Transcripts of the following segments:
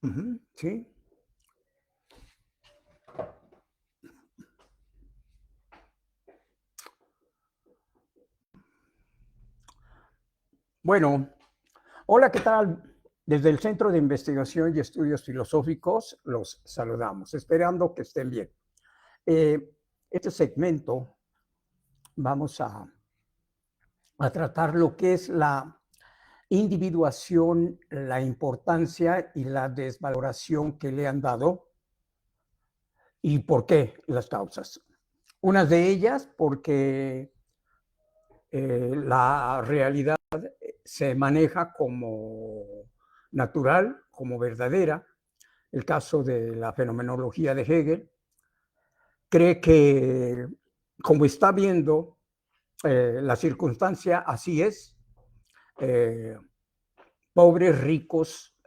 Ujú, sí. Bueno, hola, ¿qué tal? Desde el Centro de Investigación y Estudios Filosóficos los saludamos, esperando que estén bien. Eh, este segmento vamos a tratar lo que es la individuación, la importancia y la desvaloración que le han dado y por qué las causas. Unas de ellas porque la realidad se maneja como natural, como verdadera. El caso de la fenomenología de Hegel cree que, como está viendo la circunstancia, así es. eh, Pobres, ricos,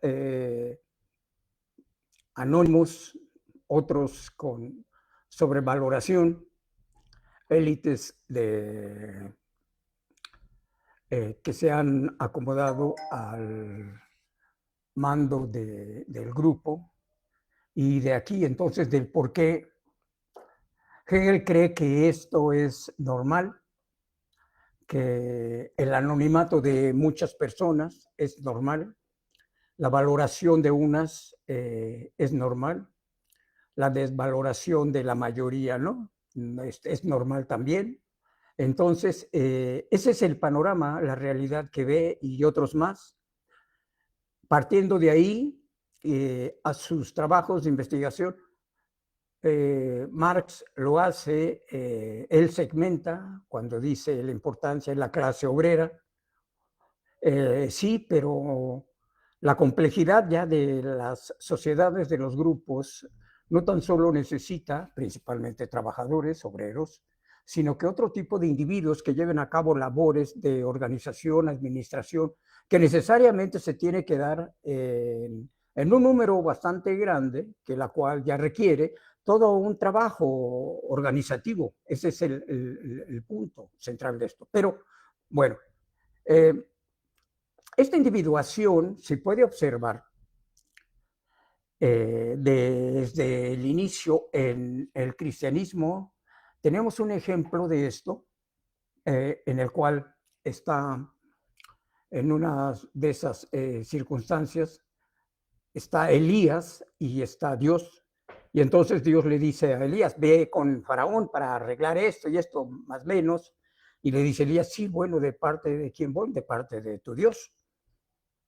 anónimos, otros con sobrevaloración, élites que se han acomodado al mando del grupo, y de aquí entonces del por qué Hegel cree que esto es normal, que el anonimato de muchas personas es normal, la valoración de unas es normal, la desvaloración de la mayoría no, es normal también. Entonces, ese es el panorama, la realidad que ve y otros más. Partiendo de ahí, a sus trabajos de investigación, Marx lo hace, él segmenta cuando dice la importancia de la clase obrera. Sí, pero la complejidad ya de las sociedades, de los grupos, no tan solo necesita, principalmente trabajadores, obreros, sino que otro tipo de individuos que lleven a cabo labores de organización, administración, que necesariamente se tiene que dar en un número bastante grande, que la cual ya requiere todo un trabajo organizativo. Ese es el punto central de esto. Pero bueno, eh, esta individuación se puede observar desde el inicio en el cristianismo. Tenemos un ejemplo de esto en el cual está en una de esas circunstancias, está Elías y está Dios. Y entonces Dios le dice a Elías, ve con Faraón para arreglar esto y esto, más o menos. Y le dice Elías, sí, bueno, ¿de parte de quién voy? De parte de tu Dios.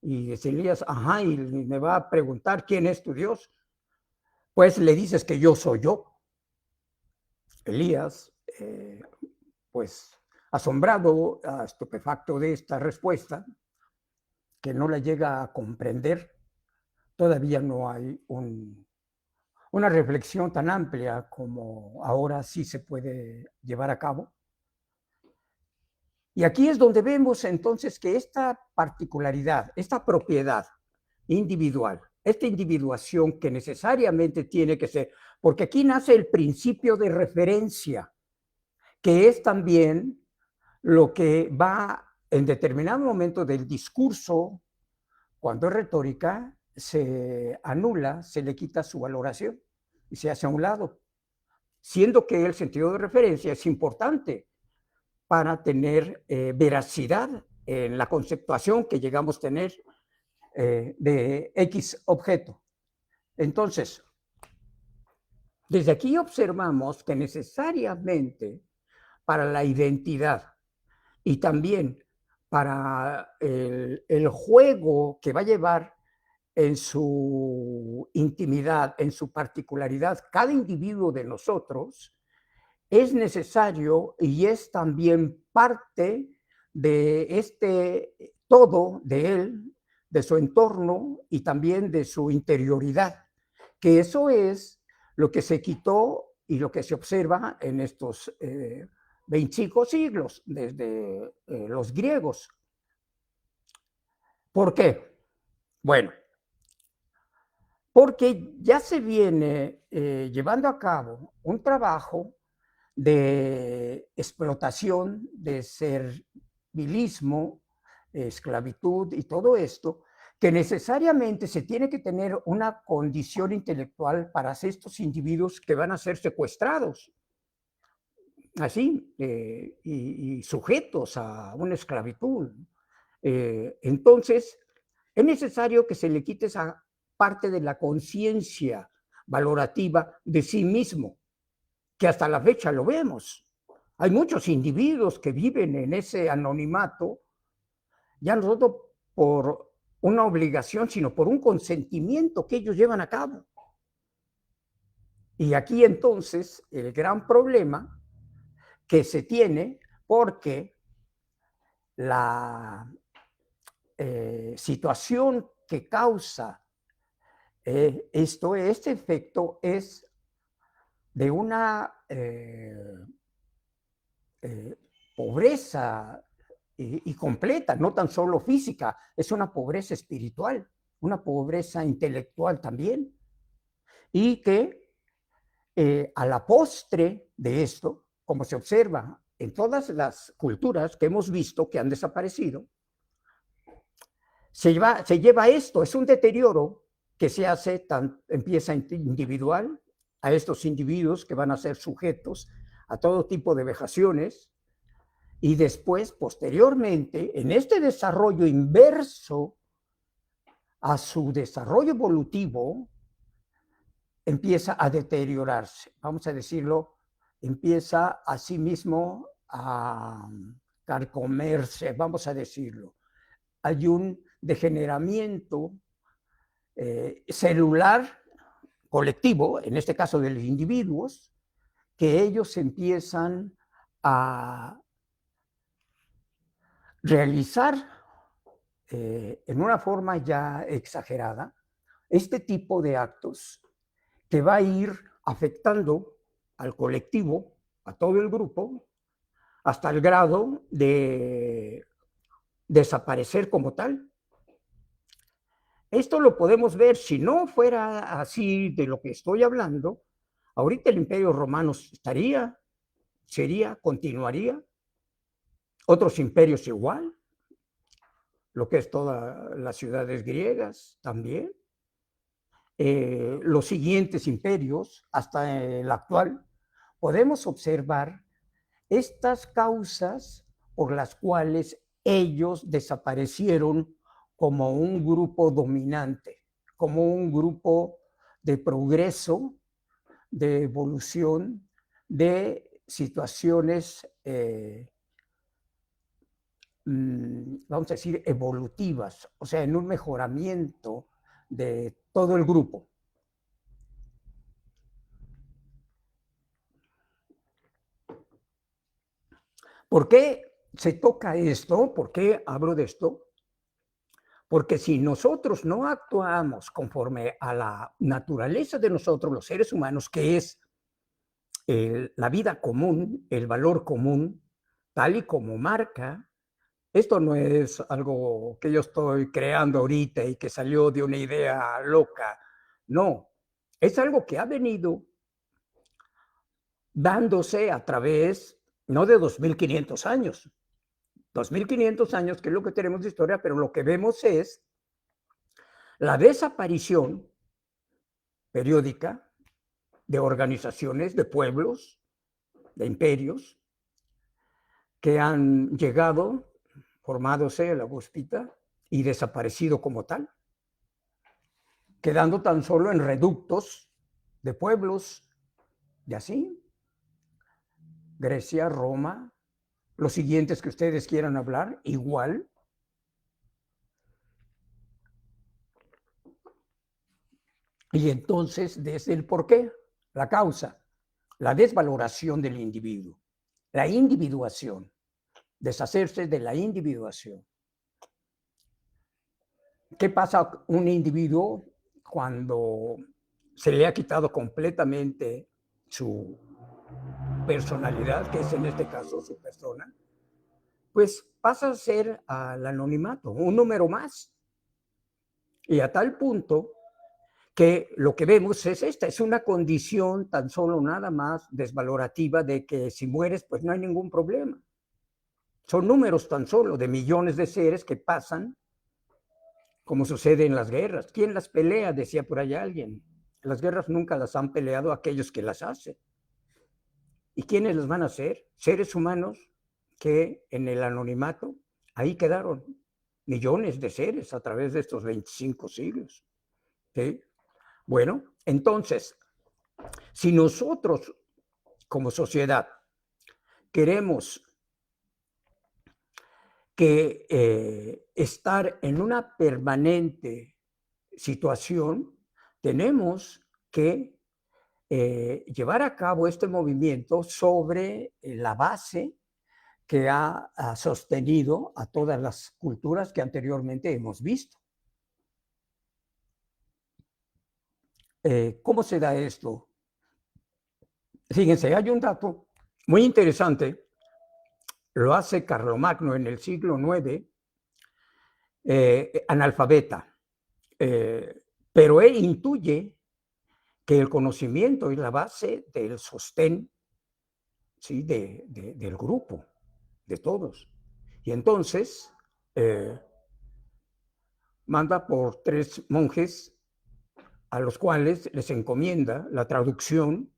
Y dice Elías, ajá, y me va a preguntar quién es tu Dios. Pues le dices que yo soy yo. Elías, pues asombrado, estupefacto de esta respuesta, que no la llega a comprender, todavía no hay una reflexión tan amplia como ahora sí se puede llevar a cabo. Y aquí es donde vemos entonces que esta particularidad, esta propiedad individual, esta individuación que necesariamente tiene que ser, porque aquí nace el principio de referencia, que es también lo que va en determinado momento del discurso, cuando es retórica, se anula, se le quita su valoración y se hace a un lado, siendo que el sentido de referencia es importante para tener veracidad en la conceptuación que llegamos a tener de X objeto. Entonces, desde aquí observamos que necesariamente para la identidad y también para el juego que va a llevar en su intimidad, en su particularidad, cada individuo de nosotros, es necesario y es también parte de este todo de él, de su entorno y también de su interioridad, que eso es lo que se quitó y lo que se observa en estos 25 siglos, desde los griegos. ¿Por qué? Bueno, porque ya se viene llevando a cabo un trabajo de explotación, de servilismo, esclavitud y todo esto, que necesariamente se tiene que tener una condición intelectual para estos individuos que van a ser secuestrados, así, y sujetos a una esclavitud. Entonces, es necesario que se le quite esa parte de la conciencia valorativa de sí mismo, que hasta la fecha lo vemos. Hay muchos individuos que viven en ese anonimato, ya no solo por una obligación, sino por un consentimiento que ellos llevan a cabo. Y aquí entonces el gran problema que se tiene, porque la situación que causa este efecto es de una pobreza y completa, no tan solo física, es una pobreza espiritual, una pobreza intelectual también, y que a la postre de esto, como se observa en todas las culturas que hemos visto que han desaparecido, se lleva esto, es un deterioro que se hace, empieza individual, a estos individuos que van a ser sujetos a todo tipo de vejaciones, y después, posteriormente, en este desarrollo inverso a su desarrollo evolutivo, empieza a deteriorarse, vamos a decirlo, empieza a sí mismo a carcomerse, vamos a decirlo. Hay un degeneramiento celular colectivo, en este caso de los individuos, que ellos empiezan a realizar en una forma ya exagerada este tipo de actos que va a ir afectando al colectivo, a todo el grupo, hasta el grado de desaparecer como tal. Esto lo podemos ver, si no fuera así de lo que estoy hablando, ahorita el Imperio Romano continuaría, otros imperios igual, lo que es todas las ciudades griegas también, los siguientes imperios, hasta el actual, podemos observar estas causas por las cuales ellos desaparecieron como un grupo dominante, como un grupo de progreso, de evolución, de situaciones, vamos a decir, evolutivas, o sea, en un mejoramiento de todo el grupo. ¿Por qué se toca esto? ¿Por qué hablo de esto? Porque si nosotros no actuamos conforme a la naturaleza de nosotros, los seres humanos, que es la vida común, el valor común, tal y como marca, esto no es algo que yo estoy creando ahorita y que salió de una idea loca, no, es algo que ha venido dándose a través, no de 2500 años, 2500 años, que es lo que tenemos de historia, pero lo que vemos es la desaparición periódica de organizaciones, de pueblos, de imperios, que han llegado, formádose la Guspita y desaparecido como tal, quedando tan solo en reductos de pueblos, de así, Grecia, Roma, los siguientes que ustedes quieran hablar, igual. Y entonces, desde el porqué, la causa, la desvaloración del individuo, la individuación, deshacerse de la individuación. ¿Qué pasa a un individuo cuando se le ha quitado completamente su personalidad, que es en este caso su persona? Pues pasa a ser al anonimato, un número más. Y a tal punto que lo que vemos es esta, es una condición tan solo nada más desvalorativa de que si mueres, pues no hay ningún problema. Son números tan solo de millones de seres que pasan como sucede en las guerras. ¿Quién las pelea? Decía por allá alguien. Las guerras nunca las han peleado aquellos que las hacen. ¿Y quiénes las van a hacer? Seres humanos que en el anonimato ahí quedaron millones de seres a través de estos 25 siglos. ¿Sí? Bueno, entonces, si nosotros como sociedad queremos estar en una permanente situación, tenemos que llevar a cabo este movimiento sobre la base que ha sostenido a todas las culturas que anteriormente hemos visto. ¿Cómo se da esto? Fíjense, hay un dato muy interesante, lo hace Carlomagno en el siglo IX, analfabeta, pero él intuye que el conocimiento es la base del sostén, ¿sí? Del grupo, de todos. Y entonces manda por 3 monjes a los cuales les encomienda la traducción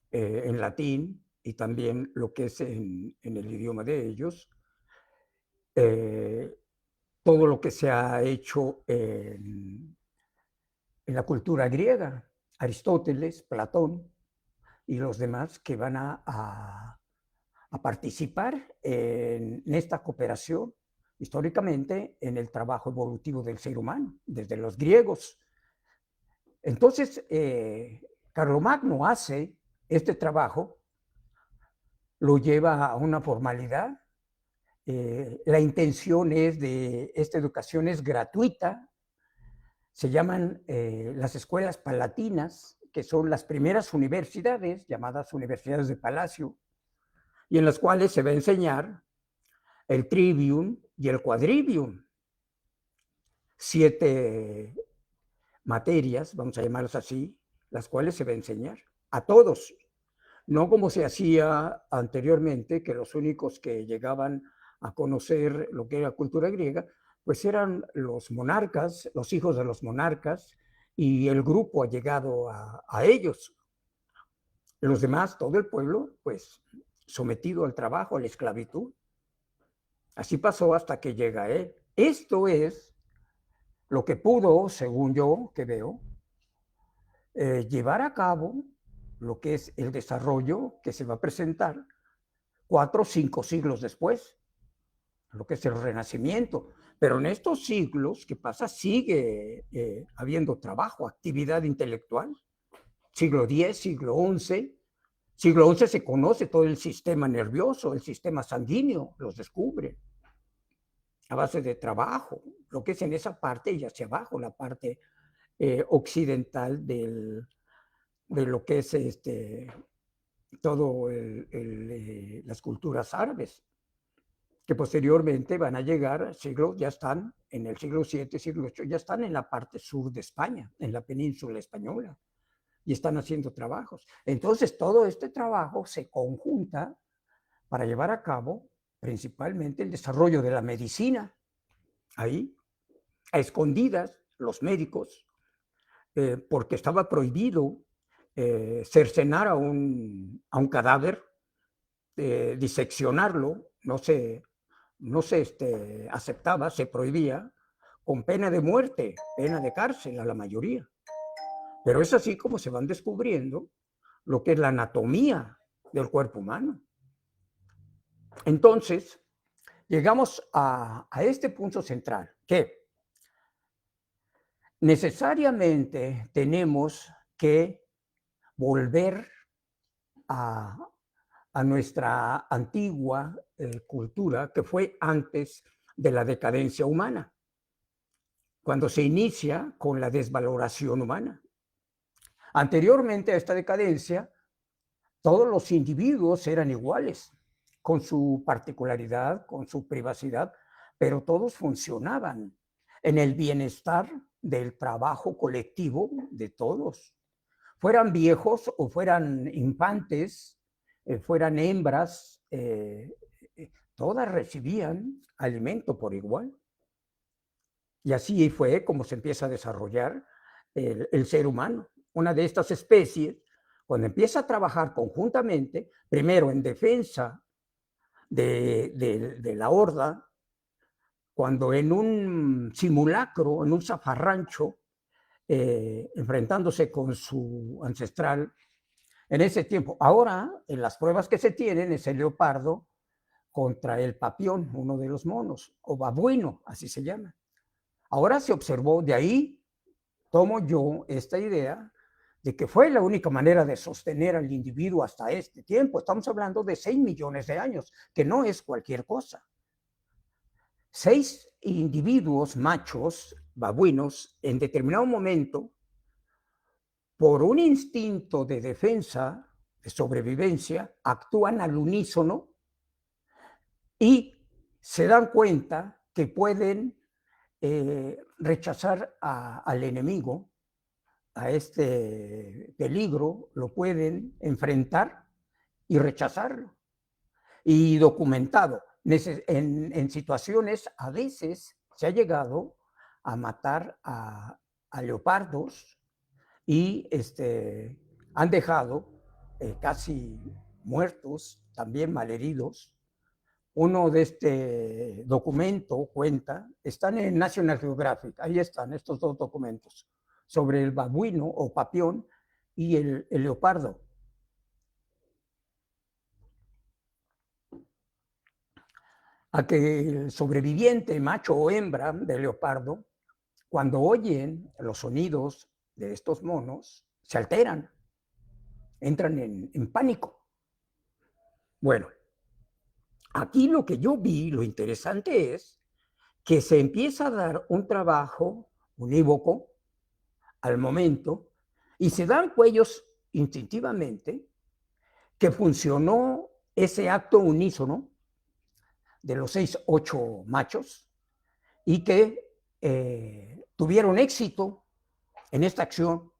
en latín y también lo que es en el idioma de ellos, todo lo que se ha hecho en la cultura griega, Aristóteles, Platón y los demás que van a participar en esta cooperación históricamente en el trabajo evolutivo del ser humano, desde los griegos. Entonces, Carlomagno hace este trabajo, lo lleva a una formalidad. La intención es de esta educación es gratuita. Se llaman las escuelas palatinas, que son las primeras universidades, llamadas universidades de palacio, y en las cuales se va a enseñar el trivium y el quadrivium, 7 materias, vamos a llamarlas así, las cuales se va a enseñar a todos, no como se hacía anteriormente, que los únicos que llegaban a conocer lo que era cultura griega, pues eran los monarcas, los hijos de los monarcas y el grupo allegado a ellos. Los demás, todo el pueblo, pues sometido al trabajo, a la esclavitud. Así pasó hasta que llega él. Esto es lo que pudo, según yo que veo, llevar a cabo lo que es el desarrollo que se va a presentar 4 o 5 siglos después, lo que es el Renacimiento. Pero en estos siglos que pasa sigue habiendo trabajo, actividad intelectual. Siglo X, siglo XI. Siglo XI se conoce todo el sistema nervioso, el sistema sanguíneo, los descubre a base de trabajo, lo que es en esa parte y hacia abajo, la parte occidental de lo que es todo las culturas árabes, que posteriormente van a llegar, ya están en el siglo VII, siglo VIII, ya están en la parte sur de España, en la península española, y están haciendo trabajos. Entonces, todo este trabajo se conjunta para llevar a cabo principalmente el desarrollo de la medicina. Ahí, a escondidas, los médicos, porque estaba prohibido cercenar a un cadáver, diseccionarlo, no se aceptaba, se prohibía, con pena de muerte, pena de cárcel a la mayoría. Pero es así como se van descubriendo lo que es la anatomía del cuerpo humano. Entonces, llegamos a este punto central, que necesariamente tenemos que volver a, nuestra antigua cultura, que fue antes de la decadencia humana, cuando se inicia con la desvaloración humana. Anteriormente a esta decadencia, todos los individuos eran iguales, con su particularidad, con su privacidad, pero todos funcionaban en el bienestar del trabajo colectivo de todos. Fueran viejos o fueran infantes, fueran hembras, todas recibían alimento por igual. Y así fue como se empieza a desarrollar el ser humano. Una de estas especies, cuando empieza a trabajar conjuntamente, primero en defensa de la horda, cuando en un simulacro, en un zafarrancho, enfrentándose con su ancestral en ese tiempo. Ahora, en las pruebas que se tienen, es el leopardo contra el papión, uno de los monos, o babuino, así se llama. Ahora se observó, de ahí tomo yo esta idea de que fue la única manera de sostener al individuo hasta este tiempo. Estamos hablando de 6 millones de años, que no es cualquier cosa. 6 individuos machos, babuinos, en determinado momento, por un instinto de defensa, de sobrevivencia, actúan al unísono y se dan cuenta que pueden rechazar al enemigo, a este peligro, lo pueden enfrentar y rechazarlo. Y documentado, en situaciones a veces se ha llegado a matar a leopardos y han dejado casi muertos, también malheridos. Uno de este documento cuenta, están en National Geographic, ahí están estos dos documentos, sobre el babuino o papión y el leopardo. A que el sobreviviente, macho o hembra del leopardo, cuando oyen los sonidos de estos monos, se alteran, entran en pánico. Bueno, aquí lo que yo vi, lo interesante es que se empieza a dar un trabajo unívoco al momento y se dan cuellos instintivamente que funcionó ese acto unísono de los 6, 8 machos y que tuvieron éxito en esta acción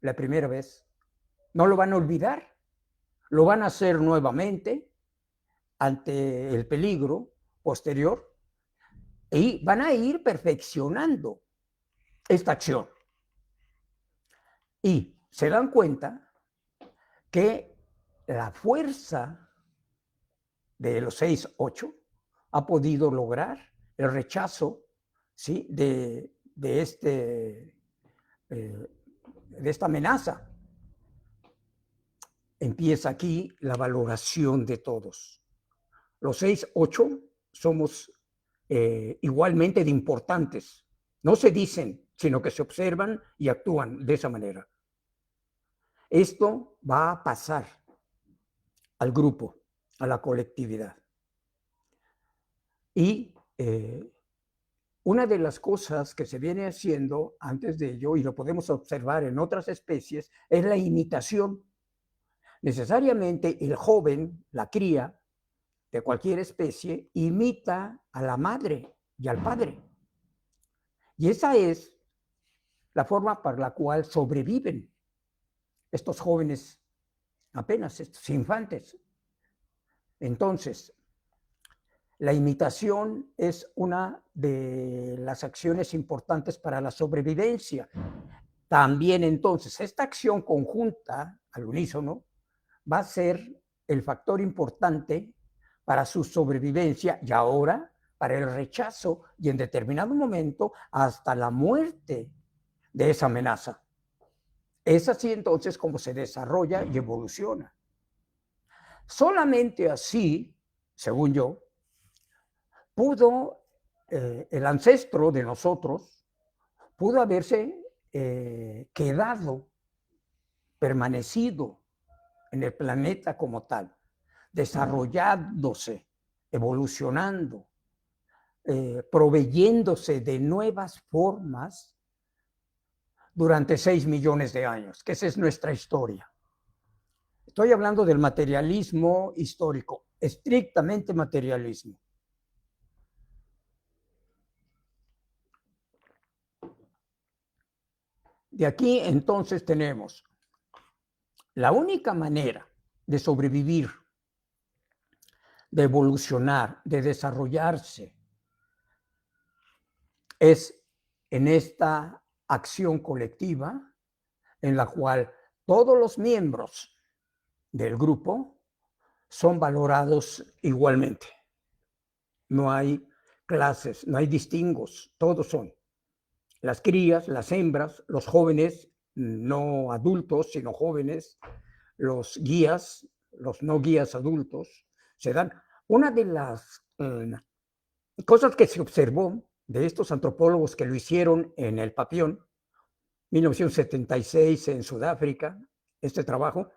la primera vez. No lo van a olvidar, lo van a hacer nuevamente ante el peligro posterior y van a ir perfeccionando esta acción. Y se dan cuenta que la fuerza de los 6, 8 ha podido lograr el rechazo, ¿sí?, de esta amenaza. Empieza aquí la valoración de todos. Los 6, 8 somos igualmente de importantes. No se dicen, sino que se observan y actúan de esa manera. Esto va a pasar al grupo, a la colectividad. Y una de las cosas que se viene haciendo antes de ello, y lo podemos observar en otras especies, es la imitación. Necesariamente el joven, la cría de cualquier especie, imita a la madre y al padre. Y esa es la forma por la cual sobreviven estos jóvenes, apenas estos infantes. Entonces, la imitación es una de las acciones importantes para la sobrevivencia. También entonces, esta acción conjunta al unísono va a ser el factor importante para su sobrevivencia y ahora para el rechazo y en determinado momento hasta la muerte de esa amenaza. Es así entonces como se desarrolla y evoluciona. Solamente así, según yo, pudo el ancestro de nosotros, pudo haberse quedado, permanecido en el planeta como tal, desarrollándose, evolucionando, proveyéndose de nuevas formas durante 6 millones de años, que esa es nuestra historia. Estoy hablando del materialismo histórico, estrictamente materialismo. De aquí entonces tenemos la única manera de sobrevivir, de evolucionar, de desarrollarse es en esta acción colectiva en la cual todos los miembros del grupo son valorados igualmente. No hay clases, no hay distingos, todos son. Las crías, las hembras, los jóvenes, no adultos, sino jóvenes, los guías, los no guías adultos, se dan. Una de las cosas que se observó de estos antropólogos que lo hicieron en el Papión, 1976 en Sudáfrica, este trabajo,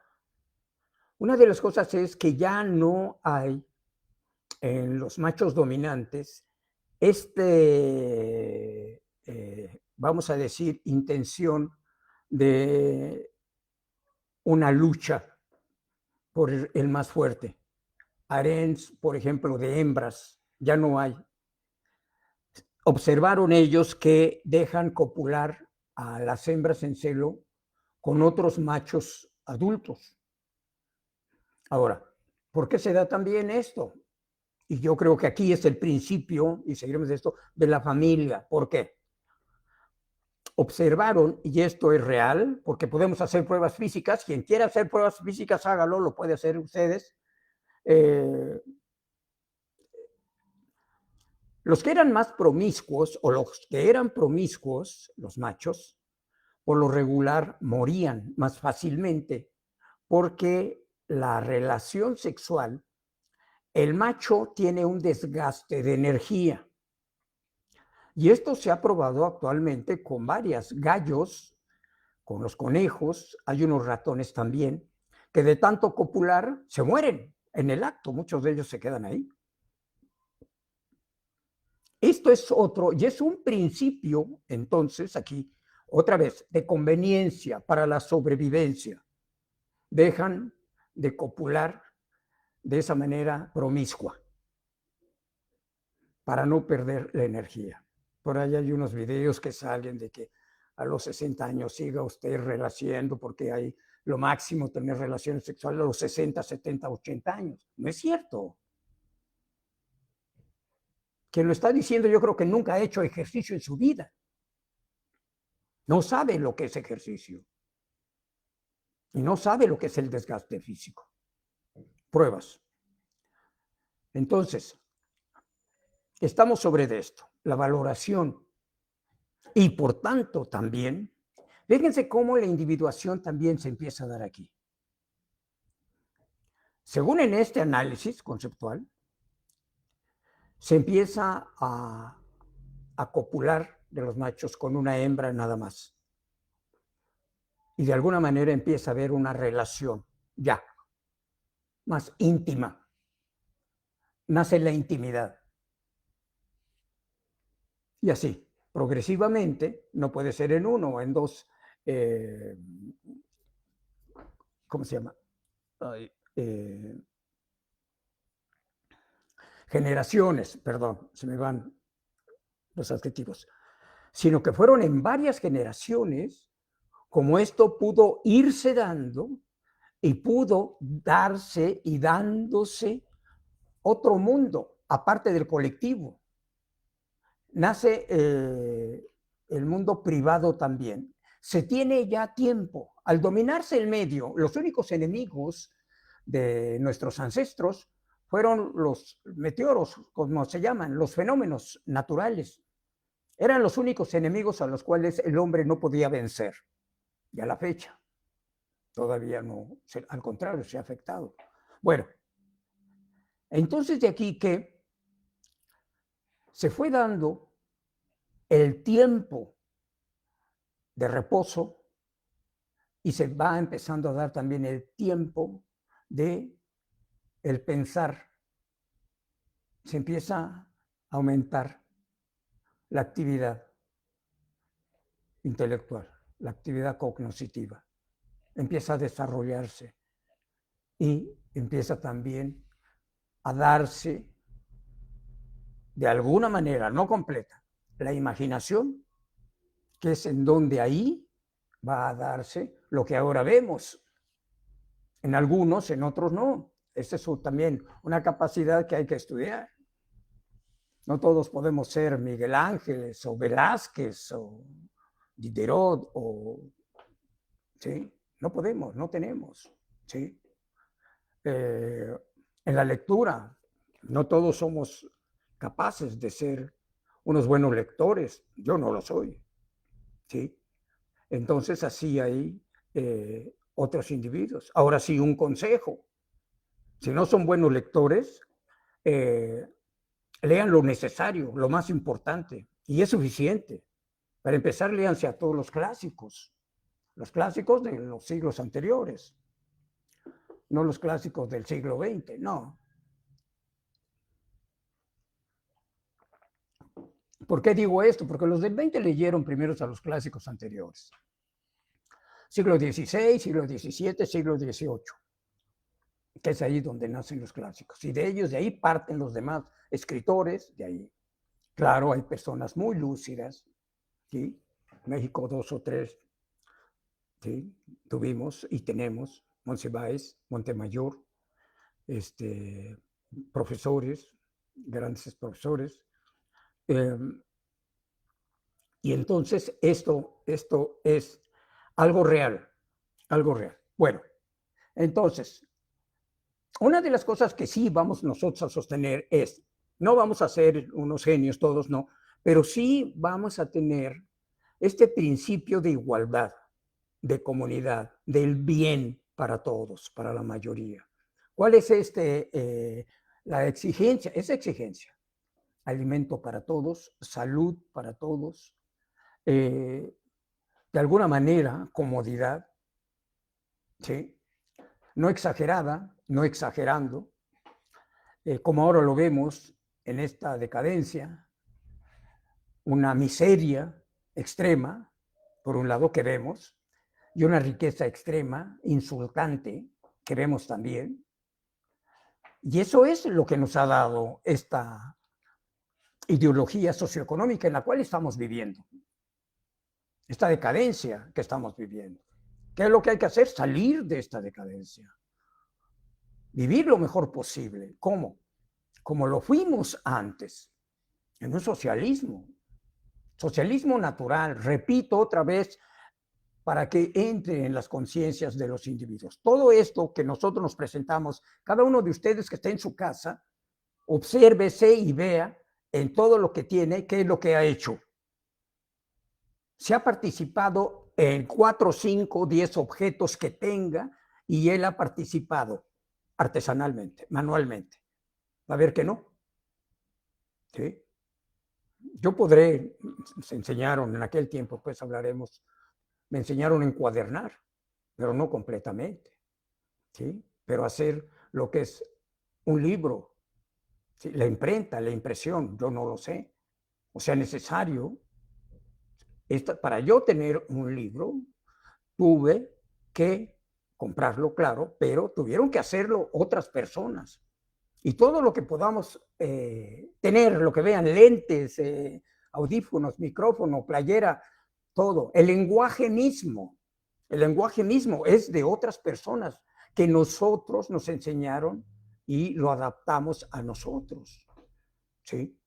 una de las cosas es que ya no hay en los machos dominantes vamos a decir, intención de una lucha por el más fuerte. Haréns, por ejemplo, de hembras, ya no hay. Observaron ellos que dejan copular a las hembras en celo con otros machos adultos. Ahora, ¿por qué se da también esto? Y yo creo que aquí es el principio, y seguiremos de esto, de la familia. ¿Por qué? Observaron, y esto es real, porque podemos hacer pruebas físicas, quien quiera hacer pruebas físicas, hágalo, lo puede hacer ustedes. Los que eran más promiscuos, o los que eran promiscuos, los machos, por lo regular morían más fácilmente, porque la relación sexual, el macho tiene un desgaste de energía. Y esto se ha probado actualmente con varias gallos, con los conejos, hay unos ratones también, que de tanto copular se mueren en el acto, muchos de ellos se quedan ahí. Esto es otro, y es un principio, entonces, aquí, otra vez, de conveniencia para la sobrevivencia. Dejan de copular de esa manera promiscua, para no perder la energía. Por ahí hay unos videos que salen de que a los 60 años siga usted relacionando, porque hay lo máximo tener relaciones sexuales a los 60, 70, 80 años. No es cierto. Quien lo está diciendo yo creo que nunca ha hecho ejercicio en su vida. No sabe lo que es ejercicio. Y no sabe lo que es el desgaste físico. Pruebas. Entonces, estamos sobre esto, la valoración. Y por tanto también, fíjense cómo la individuación también se empieza a dar aquí. Según en este análisis conceptual, se empieza a copular de los machos con una hembra nada más. Y de alguna manera empieza a haber una relación ya más íntima. Nace la intimidad. Y así, progresivamente, no puede ser en uno o en dos, ¿cómo se llama? Generaciones, perdón, se me van los adjetivos, sino que fueron en varias generaciones como esto pudo irse dando y pudo darse y dándose otro mundo, aparte del colectivo. Nace el mundo privado también. Se tiene ya tiempo. Al dominarse el medio, los únicos enemigos de nuestros ancestros fueron los meteoros, como se llaman, los fenómenos naturales. Eran los únicos enemigos a los cuales el hombre no podía vencer. Y a la fecha, todavía no, al contrario, se ha afectado. Bueno, entonces de aquí que se fue dando el tiempo de reposo y se va empezando a dar también el tiempo de el pensar. Se empieza a aumentar la actividad intelectual, la actividad cognitiva. Empieza a desarrollarse y empieza también a darse de alguna manera, no completa, la imaginación, que es en donde ahí va a darse lo que ahora vemos. En algunos, en otros no. Esta es también una capacidad que hay que estudiar. No todos podemos ser Miguel Ángeles o Velázquez o Diderot o... ¿sí? No podemos, no tenemos. ¿Sí? En la lectura, no todos somos capaces de ser unos buenos lectores. Yo no lo soy. ¿Sí? Entonces, así hay otros individuos. Ahora sí, un consejo. Si no son buenos lectores, lean lo necesario, lo más importante, y es suficiente. Para empezar, léanse a todos los clásicos de los siglos anteriores, no los clásicos del siglo XX, no. ¿Por qué digo esto? Porque los del XX leyeron primero a los clásicos anteriores. Siglo XVI, siglo XVII, siglo XVIII, que es ahí donde nacen los clásicos. Y de ellos, de ahí parten los demás escritores, de ahí. Claro, hay personas muy lúcidas, ¿sí? México 2 o 3, ¿sí? Tuvimos y tenemos Monsiváis, Montemayor, profesores, grandes profesores. Y entonces esto es algo real, algo real. Bueno, entonces, una de las cosas que sí vamos nosotros a sostener es, no vamos a ser unos genios todos, no, pero sí vamos a tener este principio de igualdad, de comunidad, del bien para todos, para la mayoría. ¿Cuál es la exigencia? Esa exigencia. Alimento para todos, salud para todos, de alguna manera, comodidad, ¿sí? No exagerada, no exagerando, como ahora lo vemos en esta decadencia, una miseria extrema, por un lado, que vemos, y una riqueza extrema, insultante, que vemos también. Y eso es lo que nos ha dado esta ideología socioeconómica en la cual estamos viviendo, esta decadencia que estamos viviendo. ¿Qué es lo que hay que hacer? Salir de esta decadencia, vivir lo mejor posible. ¿Cómo? Como lo fuimos antes, en un socialismo natural, repito otra vez, para que entre en las conciencias de los individuos. Todo esto que nosotros nos presentamos, cada uno de ustedes que está en su casa, obsérvese y vea en todo lo que tiene, qué es lo que ha hecho. Se ha participado en 4, 5, 10 objetos que tenga y él ha participado artesanalmente, manualmente. Va a ver que no. ¿Sí? Yo podré, se enseñaron en aquel tiempo, pues hablaremos, me enseñaron a encuadernar, pero no completamente, ¿sí? Pero hacer lo que es un libro, ¿sí? La imprenta, la impresión, yo no lo sé. O sea, necesario, para yo tener un libro, tuve que comprarlo, claro, pero tuvieron que hacerlo otras personas. Y todo lo que podamos tener, lo que vean, lentes, audífonos, micrófono, playera, todo. El lenguaje mismo es de otras personas que nosotros nos enseñaron y lo adaptamos a nosotros. ¿Sí?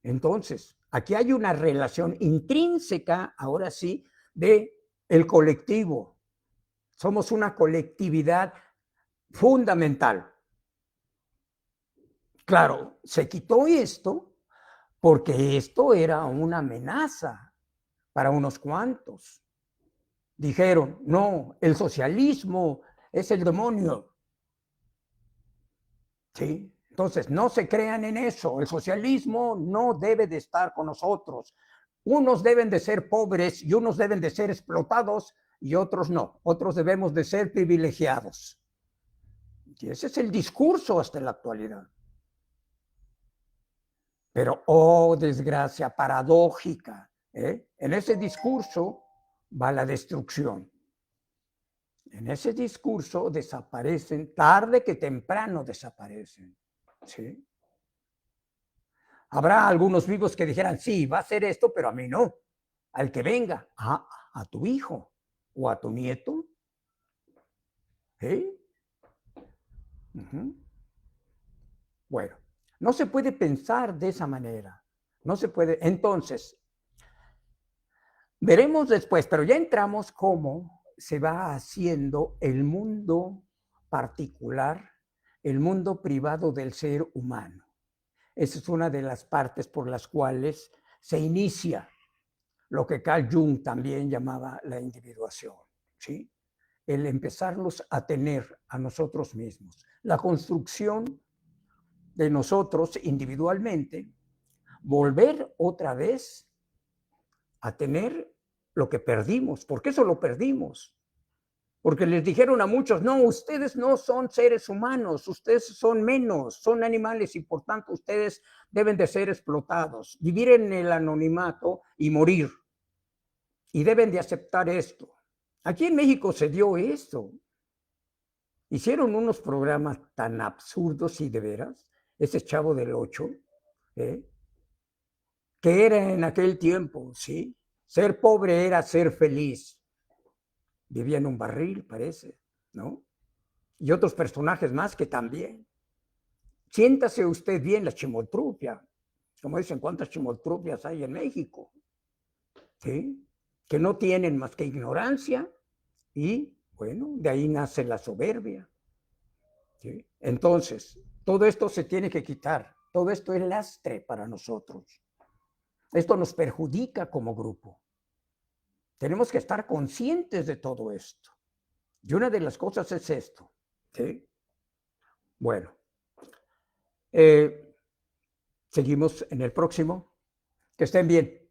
Entonces, aquí hay una relación intrínseca, ahora sí, de el colectivo. Somos una colectividad fundamental. Claro, se quitó esto porque esto era una amenaza para unos cuantos. Dijeron, no, el socialismo es el demonio. ¿Sí? Entonces, no se crean en eso. El socialismo no debe de estar con nosotros. Unos deben de ser pobres y unos deben de ser explotados y otros no. Otros debemos de ser privilegiados. Y ese es el discurso hasta la actualidad. Pero, oh, desgracia paradójica, en ese discurso va la destrucción. En ese discurso desaparecen, tarde que temprano desaparecen. ¿Sí? Habrá algunos vivos que dijeran, sí, va a hacer esto, pero a mí no. Al que venga, a tu hijo o a tu nieto. ¿Sí? Bueno, no se puede pensar de esa manera. no se puede. Entonces, veremos después, pero ya entramos cómo se va haciendo el mundo particular, el mundo privado del ser humano. Esa es una de las partes por las cuales se inicia lo que Carl Jung también llamaba la individuación, ¿sí? El empezarnos a tener a nosotros mismos. La construcción de nosotros individualmente, volver otra vez a tener lo que perdimos. ¿Por qué eso lo perdimos? Porque les dijeron a muchos, no, ustedes no son seres humanos, ustedes son menos, son animales y por tanto ustedes deben de ser explotados, vivir en el anonimato y morir. Y deben de aceptar esto. Aquí en México se dio esto. Hicieron unos programas tan absurdos y de veras, ese Chavo del Ocho, que era en aquel tiempo, ¿sí? Ser pobre era ser feliz. Vivía en un barril, parece, ¿no? Y otros personajes más que también. Siéntase usted bien la chimoltrufia. Como dicen, ¿cuántas chimoltrufias hay en México? ¿Sí? Que no tienen más que ignorancia y, bueno, de ahí nace la soberbia. ¿Sí? Entonces, todo esto se tiene que quitar. Todo esto es lastre para nosotros. Esto nos perjudica como grupo. Tenemos que estar conscientes de todo esto. Y una de las cosas es esto. ¿Sí? Bueno, seguimos en el próximo. Que estén bien.